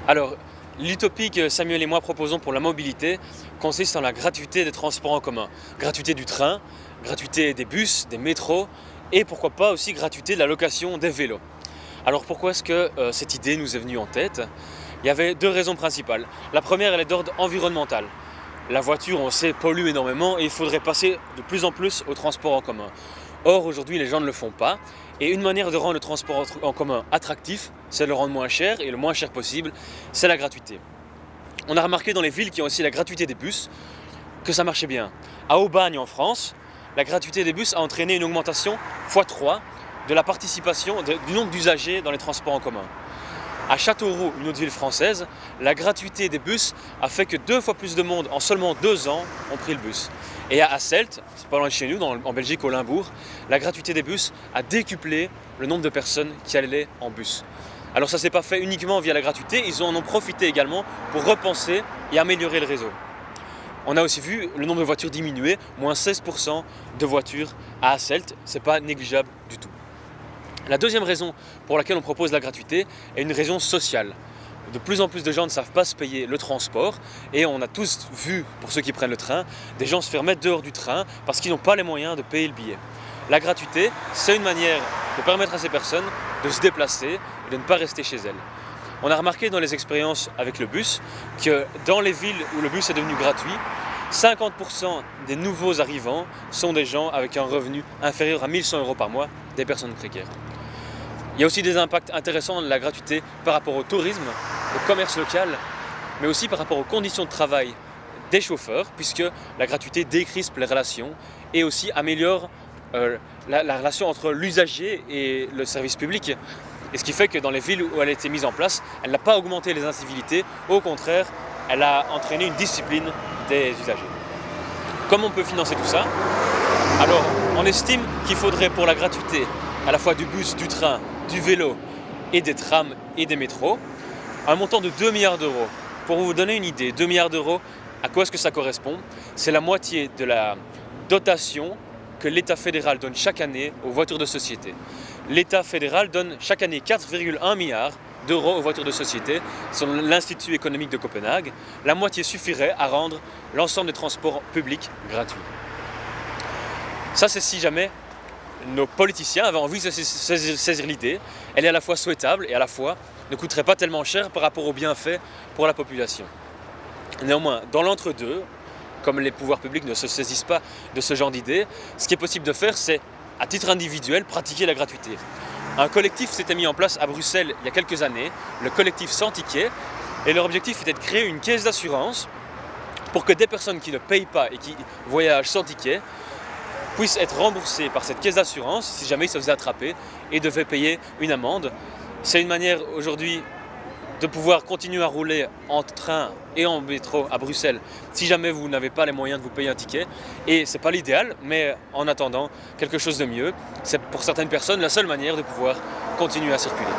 Alors, l'utopie que Samuel et moi proposons pour la mobilité consiste en la gratuité des transports en commun. Gratuité du train, gratuité des bus, des métros et pourquoi pas aussi gratuité de la location des vélos. Alors pourquoi est-ce que cette idée nous est venue en tête? Il y avait deux raisons principales. La première, elle est d'ordre environnemental. La voiture, on sait, pollue énormément et il faudrait passer de plus en plus au transport en commun. Or, aujourd'hui, les gens ne le font pas. Et une manière de rendre le transport en commun attractif, c'est de le rendre moins cher, et le moins cher possible, c'est la gratuité. On a remarqué dans les villes qui ont aussi la gratuité des bus que ça marchait bien. À Aubagne en France, la gratuité des bus a entraîné une augmentation x3 de la participation du nombre d'usagers dans les transports en commun. À Châteauroux, une autre ville française, la gratuité des bus a fait que 2 fois plus de monde en seulement 2 ans ont pris le bus. Et à Hasselt, c'est pas loin de chez nous, en Belgique, au Limbourg, la gratuité des bus a décuplé le nombre de personnes qui allaient en bus. Alors ça ne s'est pas fait uniquement via la gratuité, ils en ont profité également pour repenser et améliorer le réseau. On a aussi vu le nombre de voitures diminuer, moins 16% de voitures à Hasselt, c'est pas négligeable du tout. La deuxième raison pour laquelle on propose la gratuité est une raison sociale. De plus en plus de gens ne savent pas se payer le transport et on a tous vu, pour ceux qui prennent le train, des gens se faire mettre dehors du train parce qu'ils n'ont pas les moyens de payer le billet. La gratuité, c'est une manière de permettre à ces personnes de se déplacer et de ne pas rester chez elles. On a remarqué dans les expériences avec le bus que dans les villes où le bus est devenu gratuit, 50% des nouveaux arrivants sont des gens avec un revenu inférieur à 1 100 € par mois, des personnes précaires. Il y a aussi des impacts intéressants de la gratuité par rapport au tourisme, au commerce local, mais aussi par rapport aux conditions de travail des chauffeurs, puisque la gratuité décrispe les relations et aussi améliore la relation entre l'usager et le service public. Et ce qui fait que dans les villes où elle a été mise en place, elle n'a pas augmenté les incivilités, au contraire, elle a entraîné une discipline des usagers. Comment on peut financer tout ça? Alors, on estime qu'il faudrait pour la gratuité à la fois du bus, du train, du vélo et des trams et des métros, un montant de 2 milliards d'euros. Pour vous donner une idée, 2 milliards d'euros, à quoi est-ce que ça correspond? C'est la moitié de la dotation que l'État fédéral donne chaque année aux voitures de société. L'État fédéral donne chaque année 4,1 milliards d'euros aux voitures de société, selon l'Institut économique de Copenhague. La moitié suffirait à rendre l'ensemble des transports publics gratuits. Ça, c'est si jamais nos politiciens avaient envie de saisir l'idée. Elle est à la fois souhaitable et à la fois ne coûterait pas tellement cher par rapport aux bienfaits pour la population. Néanmoins, dans l'entre-deux, comme les pouvoirs publics ne se saisissent pas de ce genre d'idées, ce qui est possible de faire, c'est, à titre individuel, pratiquer la gratuité. Un collectif s'était mis en place à Bruxelles il y a quelques années, le collectif Sans Ticket, et leur objectif était de créer une caisse d'assurance pour que des personnes qui ne payent pas et qui voyagent sans ticket puissent être remboursés par cette caisse d'assurance si jamais ils se faisaient attraper et devaient payer une amende. C'est une manière aujourd'hui de pouvoir continuer à rouler en train et en métro à Bruxelles si jamais vous n'avez pas les moyens de vous payer un ticket. Et c'est pas l'idéal, mais en attendant quelque chose de mieux, c'est pour certaines personnes la seule manière de pouvoir continuer à circuler.